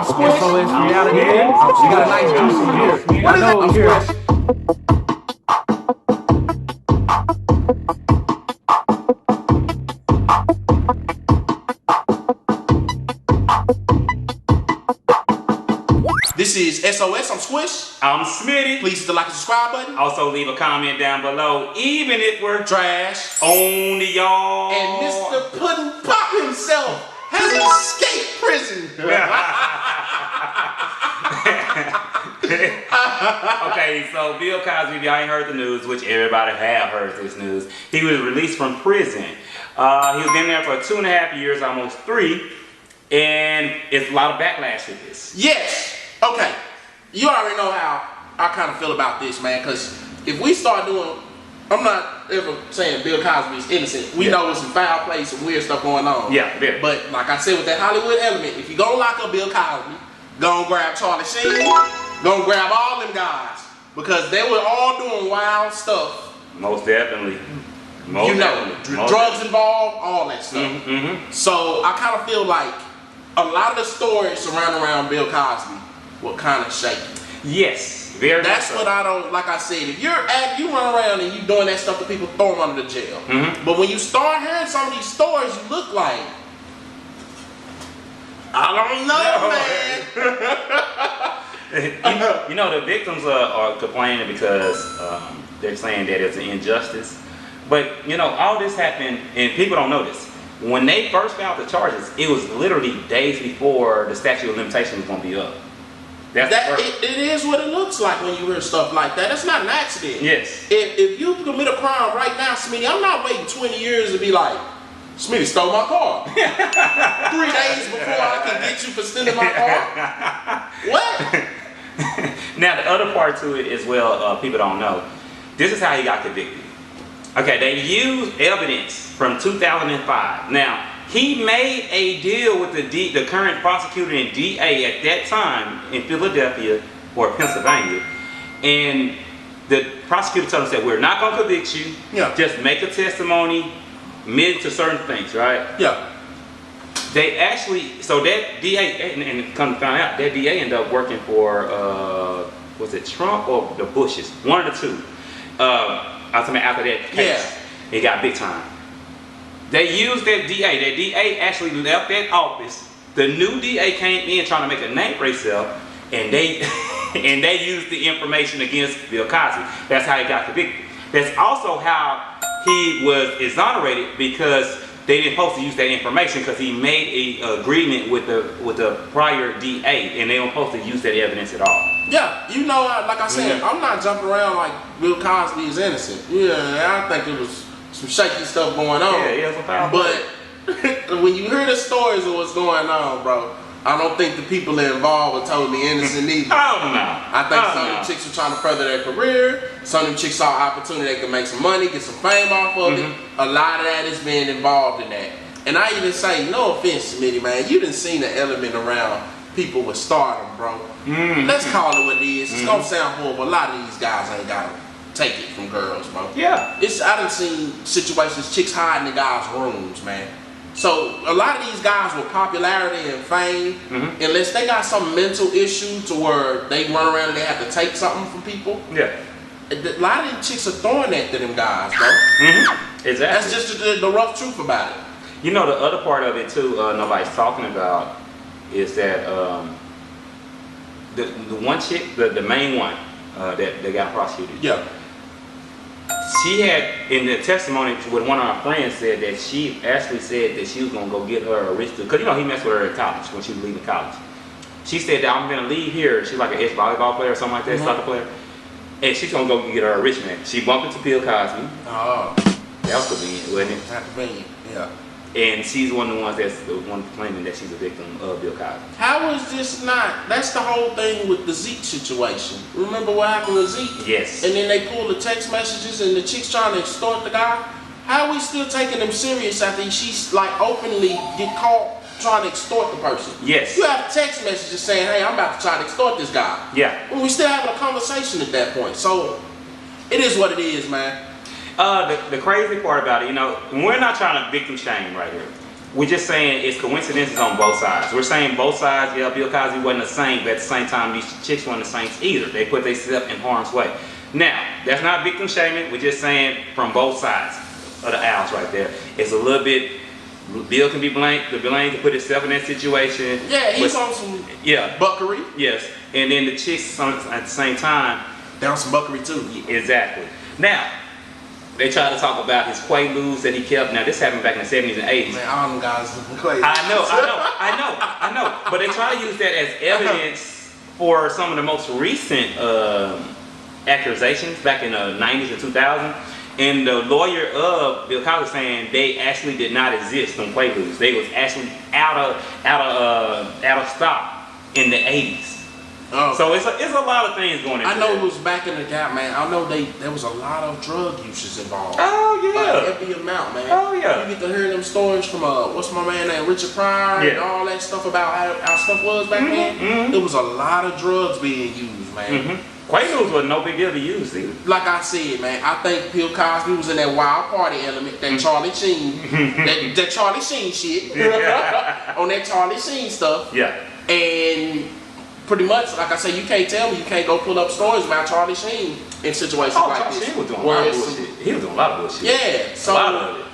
I'm Squish. SOSReality. We got a nice juicy here. What is it? I'm Squish. This is SOS, I'm Squish. I'm Smitty. Please hit the like and subscribe button. Also leave a comment down below, even if we're Trash. on y'all. And Mr. Puddin' Pop himself has escaped prison. Okay, so Bill Cosby, if y'all ain't heard the news, which everybody have heard this news, he was released from prison. He's been there for 2.5 years, almost 3, and it's a lot of backlash with this. Yes. Okay. You already know how I kind of feel about this, man, because if we start doing, I'm not ever saying Bill Cosby is innocent. We know there's some foul play, some weird stuff going on. Yeah, yeah. But like I said with that Hollywood element, if you gonna lock up Bill Cosby, go and grab Charlie Sheen, go and grab all them guys, because they were all doing wild stuff. Most definitely. Drugs involved, all that stuff. So I kind of feel like a lot of the stories surrounding around Bill Cosby were kind of shaky. Yes, very. That's what I don't, like I said, if you run around and you doing that stuff to people, throw them under the jail. But when you start hearing some of these stories, you look like, I don't know, man. you know, the victims are complaining because they're saying that it's an injustice. But, you know, all this happened, and people don't know this. When they first filed the charges, it was literally days before the statute of limitations was going to be up. It is what it looks like when you hear stuff like that. It's not an accident. Yes. If you commit a crime right now, Smitty, I'm not waiting 20 years to be like, Smitty stole my car. 3 days before I can get you for stealing my car. What? Now, the other part to it as well, people don't know. This is how he got convicted. Okay, they used evidence from 2005. Now, he made a deal with the current prosecutor and DA at that time in Philadelphia or Pennsylvania, and the prosecutor told him, said, we're not going to convict you. Yeah. Just make a testimony, admit to certain things, right? Yeah. They actually, so that DA, and come to find out, that DA ended up working for, was it Trump or the Bushes? One of the two. After that case, he got big time. They used that DA. That DA actually left that office. The new DA came in trying to make a name for himself, and they used the information against Bill Cosby. That's how he got convicted. That's also how he was exonerated, because they didn't supposed to use that information because he made an agreement with the prior DA, and they weren't supposed to use that evidence at all. Yeah, you know, like I said, I'm not jumping around like Bill Cosby is innocent. Yeah, I think it was some shaky stuff going on. But when you hear the stories of what's going on, bro, I don't think the people that involved are totally innocent either. Oh no. I think some of them chicks were trying to further their career. Some of them chicks saw an opportunity they could make some money, get some fame off of it. A lot of that is being involved in that. And I even say, no offense, Smitty, man, you done seen the element around people with stardom, bro. Let's call it what it is. It's gonna sound horrible. A lot of these guys ain't gotta take it from girls, bro. Yeah. I done seen situations, chicks hiding in guys' rooms, man. So a lot of these guys with popularity and fame, unless they got some mental issue to where they run around and they have to take something from people. Yeah. A lot of them chicks are throwing that to them guys, bro. Exactly. That's just the rough truth about it. You know, the other part of it too, nobody's talking about, is that the one chick, the main one that got prosecuted. Yeah. She had, in the testimony with one of our friends, said that she actually said that she was gonna go get her a rich dude, because you know he messed with her in college when she was leaving college. She said that I'm gonna leave here. She's like an ex-volleyball player or something like that, soccer player, and she's gonna go get her a rich man. She bumped into Bill Cosby. Oh, that was convenient, wasn't it? Not convenient. Yeah. And she's one of the ones that's the one claiming that she's a victim of Bill Cosby. How is this not? That's the whole thing with the Zeke situation. Remember what happened with Zeke? Yes. And then they pulled the text messages and the chick's trying to extort the guy. How are we still taking him serious after she's like openly get caught trying to extort the person? Yes. You have text messages saying, hey, I'm about to try to extort this guy. Yeah. Well, we still having a conversation at that point. So it is what it is, man. The crazy part about it, you know, we're not trying to victim shame right here. We're just saying it's coincidences on both sides. We're saying both sides, yeah, Bill Cosby wasn't the same, but at the same time, these chicks weren't the saints either. They put themselves in harm's way. Now, that's not victim shaming. We're just saying from both sides of the aisles right there. It's a little bit, Bill can be blamed, the blame can put himself in that situation. Yeah, he's on some buckery. Yes, and then the chicks at the same time. They're on some buckery too. Exactly. Now, they try to talk about his Quaaludes that he kept. Now, this happened back in the 70s and 80s. Man, all them guys looking crazy. I know. But they try to use that as evidence for some of the most recent accusations back in the 90s and 2000s. And the lawyer of Bill Cosby saying they actually did not exist on Quaaludes. They was actually out of stock in the 80s. Oh. So it's a lot of things going into I know that. it was back in the gap, man. I know there was a lot of drug uses involved. Oh yeah. Like every amount, man. Oh yeah. You get to hear them stories from what's my man named Richard Pryor and all that stuff about how stuff was back then. There was a lot of drugs being used, man. Quaaludes was no big deal to use either. Like I said, man, I think Bill Cosby was in that wild party element, that Charlie Sheen, that Charlie Sheen shit, on that Charlie Sheen stuff. Yeah. And pretty much, like I say, you can't tell me, you can't go pull up stories about Charlie Sheen in situations like Charlie this. Sheen was doing a lot of bullshit. He was doing a lot of bullshit. Yeah, so a lot of it.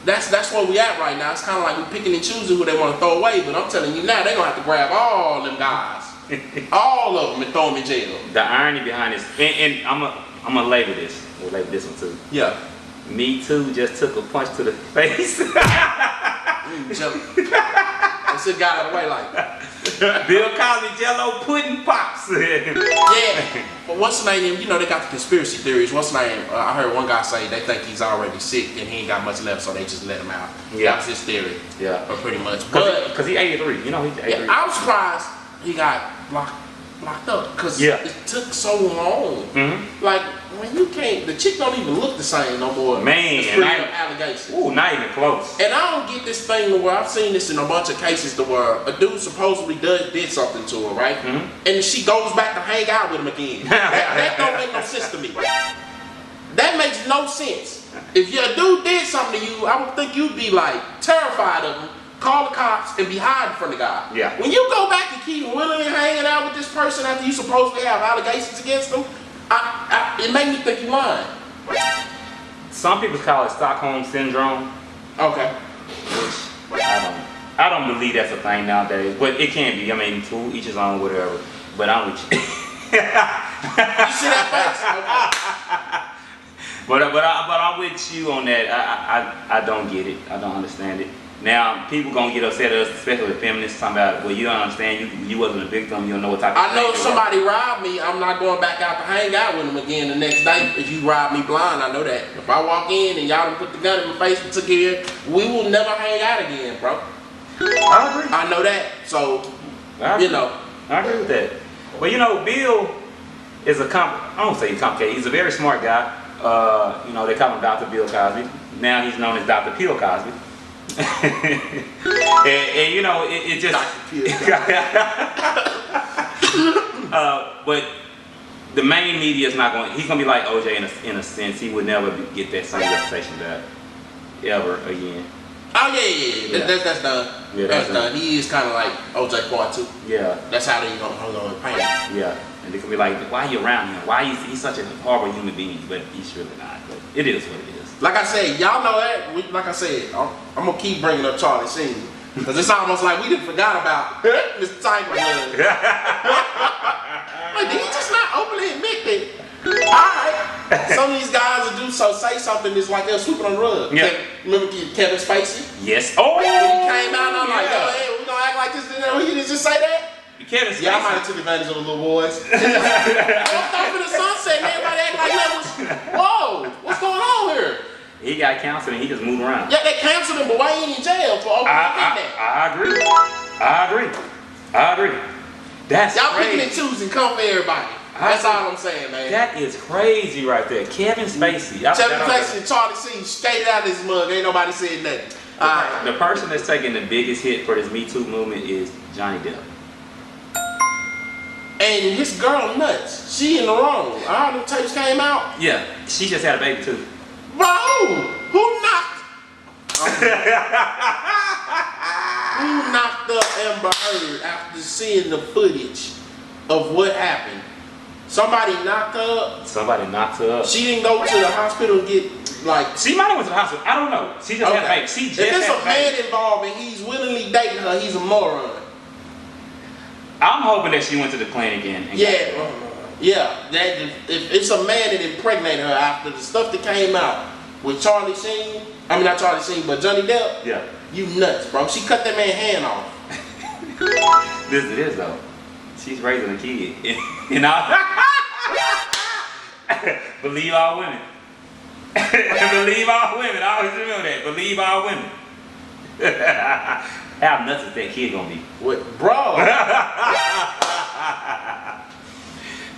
That's where we at right now. It's kind of like we picking and choosing who they want to throw away, but I'm telling you now, they're going to have to grab all them guys. All of them and throw them in jail. The irony behind this, and I'm gonna label this. We'll label this one too. Yeah. Me Too just took a punch to the face. I should got out of the way like that. Bill Cosby Jello pudding pops. Yeah. But what's the name? You know they got the conspiracy theories. What's the name? I heard one guy say they think he's already sick and he ain't got much left, so they just let him out. Yeah. That's his theory. Yeah. But pretty much. Because he's 83. You know he's 83. Yeah, I'm surprised he got locked up because it took so long. Like when you can't, the chick don't even look the same no more. Man, allegations. Ooh, not even close. And I don't get this thing to where I've seen this in a bunch of cases to where a dude supposedly did something to her, right? And she goes back to hang out with him again. that don't make no sense to me. That makes no sense. If your dude did something to you, I would think you'd be like terrified of him. Call the cops and be hiding from the guy. Yeah. When you go back and keep willingly hanging out with this person after you supposedly have allegations against them, it made me think you lying. Some people call it Stockholm Syndrome. Okay. Which I don't believe that's a thing nowadays, but it can be. I mean, to each his own, whatever. But I'm with you. You see that face? Okay. But I'm with you on that. I don't get it. I don't understand it. Now, people gonna get upset at us, especially the feminists, talking about, well, you don't understand, you wasn't a victim, you don't know what type of I know if somebody robbed me, I'm not going back out to hang out with them again the next day. If you rob me blind, I know that. If I walk in and y'all done put the gun in my face and took it here, we will never hang out again, bro. I agree. I know that, so, you know. I agree with that. Well, you know, Bill is I don't say he's complicated, he's a very smart guy. You know, they call him Dr. Bill Cosby. Now he's known as Dr. Bill Cosby. and you know it just but the main media is not going, he's gonna be like OJ in a sense. He would never get that same reputation back ever again. Oh yeah. That's done. Yeah, that's done. He is kind of like OJ Part 2. Yeah, that's how they gonna paint it. Yeah, and they can be like, why are you around him? Why he's such a horrible human being? But he's really not. But it is what it is. Like I said, y'all know that. Like I said, I'm gonna keep bringing up Charlie Sheen because it's almost like we didn't forgot about Mr. Tiger Blood. Like, did he just not openly admit that? All right, some of these guys will say something that's like they're sweeping on the rug. Yeah. Remember Kevin Spacey? Yes. Oh, when he came out, and I'm like, oh, hey, we gonna act like this? He didn't just say that. Kevin Spacey. Yeah, I might have took advantage of the little boys. Walked off in the sunset and everybody act like that was, whoa, what's going on here? He got counseled and he just moved around. Yeah, they canceled him, but why ain't he in jail for opening that? I agree. That's y'all crazy. picking and choosing, come for everybody. That's all I'm saying, man. That is crazy right there. Kevin Spacey. Kevin Spacey and Charlie Sheen skated out of his mug. Ain't nobody said nothing. The person that's taking the biggest hit for this Me Too movement is Johnny Depp. And his girl nuts. She in the wrong. All the tapes came out. Yeah, she just had a baby too. Bro, who knocked? Who knocked up Amber Heard after seeing the footage of what happened? Somebody knocked her up. Somebody knocked her up. She didn't go to the hospital and get like. She might have went to the hospital. I don't know. She just had a baby. She just if there's had a man involved and he's willingly dating her, he's a moron. I'm hoping that she went to the clinic and yeah. That if it's a man that impregnated her after the stuff that came out with Charlie Sheen, I mean not Charlie Sheen, but Johnny Depp. Yeah. You nuts, bro. She cut that man's hand off. This it is though. She's raising a kid. You know? Believe all women. Believe all women. I always remember that. Believe all women. How nuts is that kid gonna be? What, bro?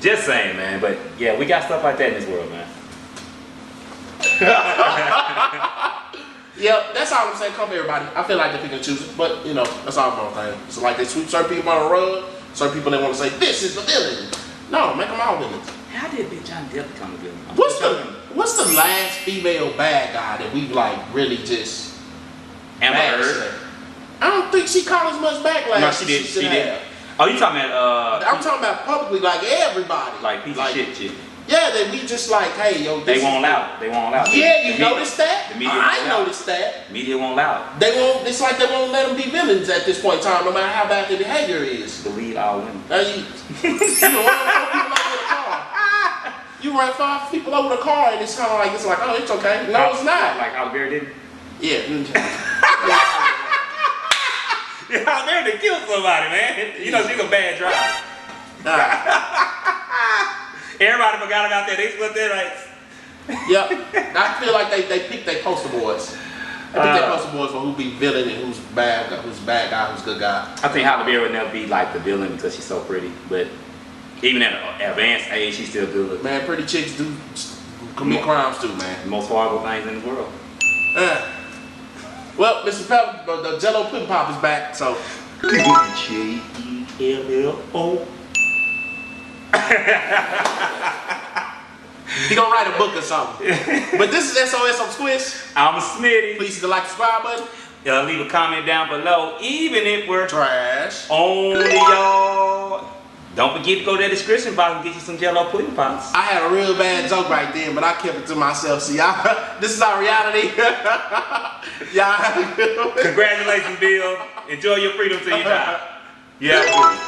Just saying, man. But yeah, we got stuff like that in this world, man. Yep, that's all I'm saying. Come everybody. I feel like they pick and choose it, but you know, that's all I'm saying. It's like they sweep certain people on the rug, certain people they want to say, this is the villain. No, make them all villains. How did Big John Depp become a villain? What's the last female bad guy that we like really just Amber Heard? I don't think she caught as much backlash. No, she did. She did. Oh, you talking about I'm talking about publicly, like everybody. Like piece of shit. Yeah, that we just like, hey, yo, they won't allow it. They won't allow it. Yeah, you noticed that? The media I noticed that. Media won't allow it. They won't. It's like they won't let them be villains at this point in time, no matter how bad their behavior is. Believe all women. You run 4 people over the car, and it's kind of like oh, it's okay. No, it's not. Like how Bear did. Yeah. Yeah, Bear did kill somebody, man. You know she's a bad driver. Everybody forgot about that. They split their rights. Yep. I feel like they picked their poster boys. They picked their poster boys for who be villain and who's bad guy, who's good guy. I think Halle Berry would never be like the villain because she's so pretty. But even at an advanced age, she's still good looking. Man, pretty chicks do commit crimes too, man. The most horrible things in the world. Well, Mr. Pepper, the Jello Pudding Pop is back, so. Jello. He gonna write a book or something. But this is SOS, I'm Squish. I'm a Smitty. Please hit the like, subscribe button. Leave a comment down below, even if we're trash. Only y'all. Don't forget to go to the description box and get you some Jello pudding pops. I had a real bad joke right then, but I kept it to myself. See, this is our reality. Y'all have a good one. Congratulations, Bill. Enjoy your freedom till you die. Yeah.